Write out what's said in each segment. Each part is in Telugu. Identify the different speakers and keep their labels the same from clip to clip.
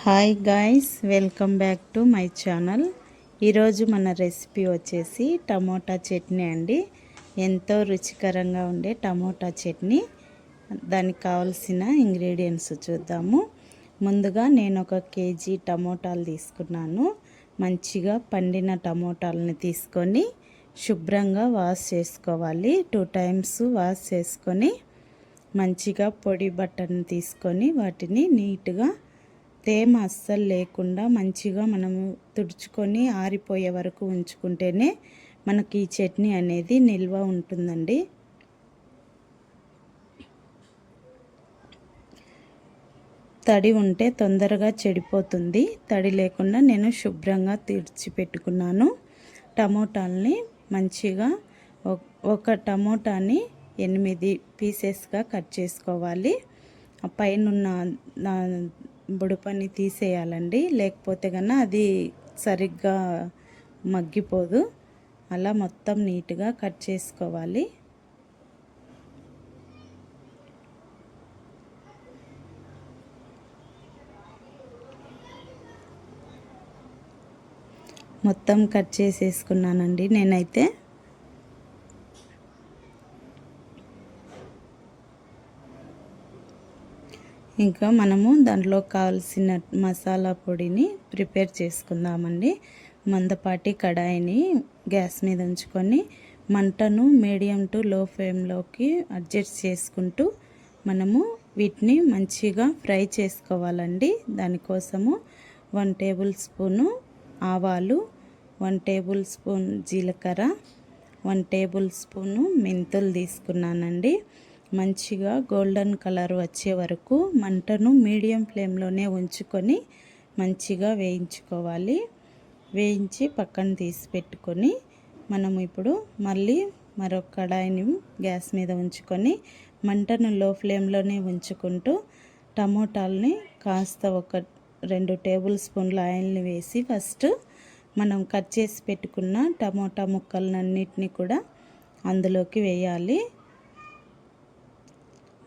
Speaker 1: Hi guys, welcome back to my channel. ఈరోజు మన రెసిపీ వచ్చేసి టమోటా చట్నీ అండి. ఎంతో రుచికరంగా ఉండే టమోటా చట్నీ. దానికి కావలసిన ఇంగ్రీడియంట్స్ చూద్దాము. ముందుగా నేను 1 కేజీ టమోటాలు తీసుకున్నాను. మంచిగా పండిన టమోటాలను తీసుకొని శుభ్రంగా వాష్ చేసుకోవాలి. 2 టైమ్స్ వాష్ చేసుకొని మంచిగా పొడి బట్టను తీసుకొని వాటిని నీట్గా తేమ అస్సలు లేకుండా మంచిగా మనము తుడుచుకొని ఆరిపోయే వరకు ఉంచుకుంటేనే మనకి ఈ చట్నీ అనేది నిల్వ ఉంటుందండి. తడి ఉంటే తొందరగా చెడిపోతుంది. తడి లేకుండా నేను శుభ్రంగా తుడిచిపెట్టుకున్నాను. టమోటాలని మంచిగా ఒక టమోటాని 8 పీసెస్గా కట్ చేసుకోవాలి. పైనున్న బుడపని తీసేయాలండి, లేకపోతే కన్నా అది సరిగ్గా మగ్గిపోదు. అలా మొత్తం నీట్గా కట్ చేసుకోవాలి. మొత్తం కట్ చేసేసుకున్నానండి నేనైతే. ఇంకా మనము దాంట్లో కావాల్సిన మసాలా పొడిని ప్రిపేర్ చేసుకుందామండి. మందపాటి కడాయిని గ్యాస్ మీద ఉంచుకొని మంటను మీడియం టు లో ఫ్లేమ్లోకి అడ్జస్ట్ చేసుకుంటూ మనము వీటిని మంచిగా ఫ్రై చేసుకోవాలండి. దానికోసము 1 టేబుల్ స్పూను ఆవాలు, 1 టేబుల్ స్పూన్ జీలకర్ర, 1 టేబుల్ స్పూను మెంతులు తీసుకున్నానండి. మంచిగా గోల్డెన్ కలర్ వచ్చే వరకు మంటను మీడియం ఫ్లేమ్లోనే ఉంచుకొని మంచిగా వేయించుకోవాలి. వేయించి పక్కన తీసి పెట్టుకొని మనము ఇప్పుడు మళ్ళీ మరొక కడాయిని గ్యాస్ మీద ఉంచుకొని మంటను లో ఫ్లేమ్లోనే ఉంచుకుంటూ టమోటాలని కాస్త 2 టేబుల్ స్పూన్ల ఆయిల్ని వేసి ఫస్ట్ మనం కట్ చేసి పెట్టుకున్న టమోటా ముక్కలన్నిటిని కూడా అందులోకి వేయాలి.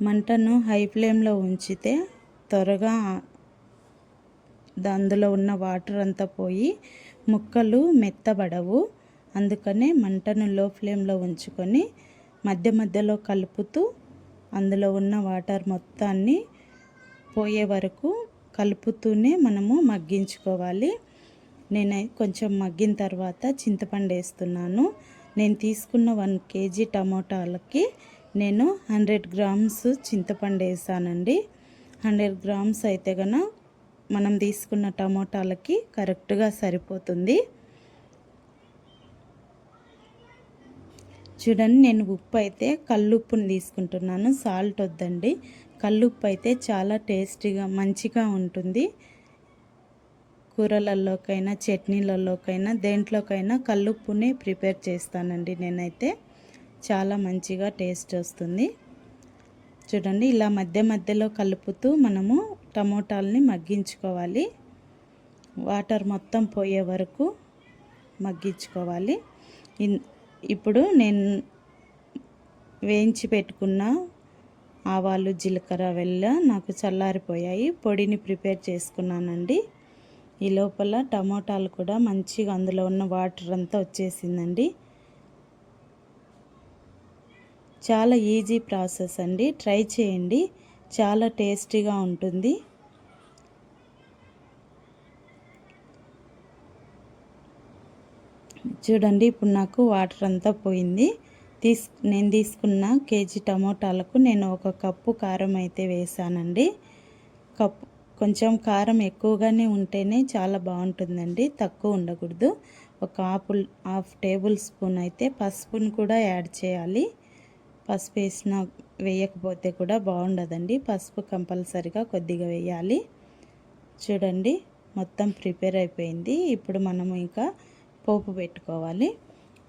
Speaker 1: మంటను హై ఫ్లేమ్లో ఉంచితే త్వరగా అందులో ఉన్న వాటర్ అంతా పోయి ముక్కలు మెత్తబడవు. అందుకనే మంటను లో ఫ్లేమ్లో ఉంచుకొని మధ్య మధ్యలో కలుపుతూ అందులో ఉన్న వాటర్ మొత్తాన్ని పోయే వరకు కలుపుతూనే మనము మగ్గించుకోవాలి. నేను కొంచెం మగ్గిన తర్వాత చింతపండు వేస్తున్నాను. నేను తీసుకున్న 1 కేజీ టమోటాలకి నేను 100 గ్రామ్స్ చింతపండు వేసానండి. 100 గ్రామ్స్ అయితే కనుక మనం తీసుకున్న టమోటాలకి కరెక్ట్గా సరిపోతుంది. చూడండి, నేను ఉప్పు అయితే కల్లుప్పుని తీసుకుంటున్నాను. సాల్ట్ వద్దండి. కల్లుప్పు అయితే చాలా టేస్టీగా మంచిగా ఉంటుంది. కూరలలోకైనా చట్నీలలోకైనా దేంట్లోకైనా కల్లుప్పునే ప్రిపేర్ చేస్తానండి నేనైతే. చాలా మంచిగా టేస్ట్ వస్తుంది. చూడండి, ఇలా మధ్య మధ్యలో కలుపుతూ మనము టమోటాలని మగ్గించుకోవాలి. వాటర్ మొత్తం పోయే వరకు మగ్గించుకోవాలి. ఇప్పుడు నేను వేయించి పెట్టుకున్న ఆవాలు, జీలకర్ర, నాకు చల్లారిపోయాయి. పొడిని ప్రిపేర్ చేసుకున్నానండి. ఈ లోపల టమోటాలు కూడా మంచిగా అందులో ఉన్న వాటర్ అంతా వచ్చేసిందండి. చాలా ఈజీ ప్రాసెస్ అండి. ట్రై చేయండి, చాలా టేస్టీగా ఉంటుంది. చూడండి, ఇప్పుడు నాకు వాటర్ అంతా పోయింది. నేను తీసుకున్న కేజీ టమోటాలకు నేను 1 కప్పు కారం అయితే వేసానండి. కొంచెం కారం ఎక్కువగానే ఉంటేనే చాలా బాగుంటుందండి, తక్కువ ఉండకూడదు. ఒక హాఫ్ టేబుల్ స్పూన్ అయితే పసుపును కూడా యాడ్ చేయాలి. పసుపు వేయకపోతే కూడా బాగుండదండి. పసుపు కంపల్సరిగా కొద్దిగా వేయాలి. చూడండి, మొత్తం ప్రిపేర్ అయిపోయింది. ఇప్పుడు మనము ఇంకా పోపు పెట్టుకోవాలి.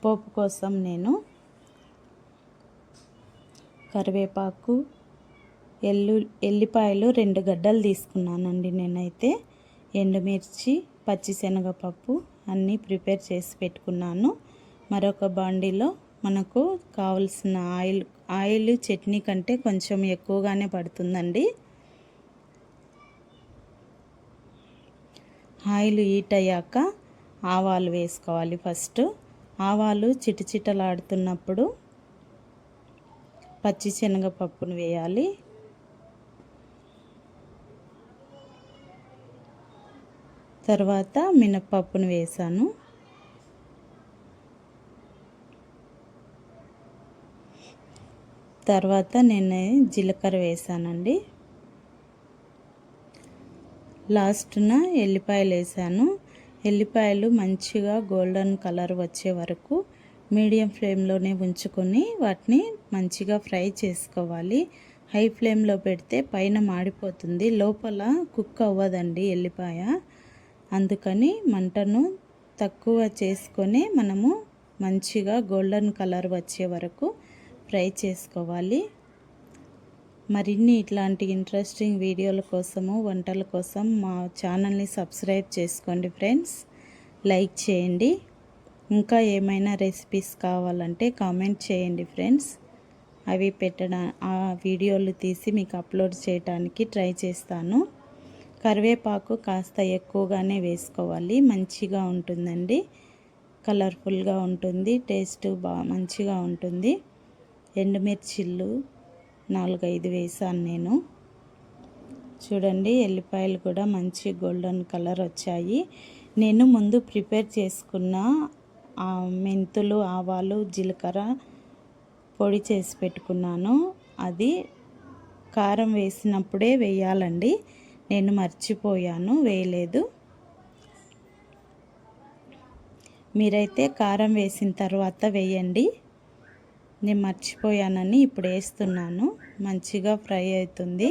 Speaker 1: పోపు కోసం నేను కరివేపాకు, ఎల్లిపాయలు 2 గడ్డలు తీసుకున్నానండి నేనైతే. ఎండుమిర్చి, పచ్చిశనగపప్పు అన్నీ ప్రిపేర్ చేసి పెట్టుకున్నాను. మరొక బాండీలో మనకు కావలసిన ఆయిల్ చట్నీ కంటే కొంచెం ఎక్కువగానే పడుతుందండి. ఆయిల్ హీట్ అయ్యాక ఆవాలు వేసుకోవాలి. ఫస్ట్ ఆవాలు చిటచిటలాడుతున్నప్పుడు పచ్చి శనగపప్పును వేయాలి. తర్వాత మినప్పప్పును వేసాను. తర్వాత నేను జీలకర్ర వేసానండి. లాస్ట్న ఎల్లిపాయలు వేసాను. ఎల్లిపాయలు మంచిగా గోల్డెన్ కలర్ వచ్చే వరకు మీడియం ఫ్లేమ్లోనే ఉంచుకొని వాటిని మంచిగా ఫ్రై చేసుకోవాలి. హై ఫ్లేమ్లో పెడితే పైన మాడిపోతుంది, లోపల కుక్ అవ్వదండి ఎల్లిపాయ. అందుకని మంటను తక్కువ చేసుకొని మనము మంచిగా గోల్డెన్ కలర్ వచ్చే వరకు ఫ్రై చేసుకోవాలి. మరిన్ని ఇట్లాంటి ఇంట్రెస్టింగ్ వీడియోల కోసము, వంటల కోసం మా ఛానల్ని సబ్స్క్రైబ్ చేసుకోండి ఫ్రెండ్స్. లైక్ చేయండి. ఇంకా ఏమైనా రెసిపీస్ కావాలంటే కామెంట్ చేయండి ఫ్రెండ్స్. అవి ఆ వీడియోలు తీసి మీకు అప్లోడ్ చేయడానికి ట్రై చేస్తాను. కరివేపాకు కాస్త ఎక్కువగానే వేసుకోవాలి, మంచిగా ఉంటుందండి. కలర్ఫుల్గా ఉంటుంది, టేస్ట్ మంచిగా ఉంటుంది. ఎండుమిర్చిళ్ళు 4-5 వేసాను నేను. చూడండి ఎల్లిపాయలు కూడా మంచి గోల్డెన్ కలర్ వచ్చాయి. నేను ముందు ప్రిపేర్ చేసుకున్న మెంతులు, ఆవాలు, జీలకర్ర పొడి చేసి పెట్టుకున్నాను. అది కారం వేసినప్పుడే వేయాలండి. నేను మర్చిపోయాను, వేయలేదు. మీరైతే కారం వేసిన తర్వాత వేయండి. నేను మర్చిపోయానని ఇప్పుడు వేస్తున్నాను. మంచిగా ఫ్రై అవుతుంది.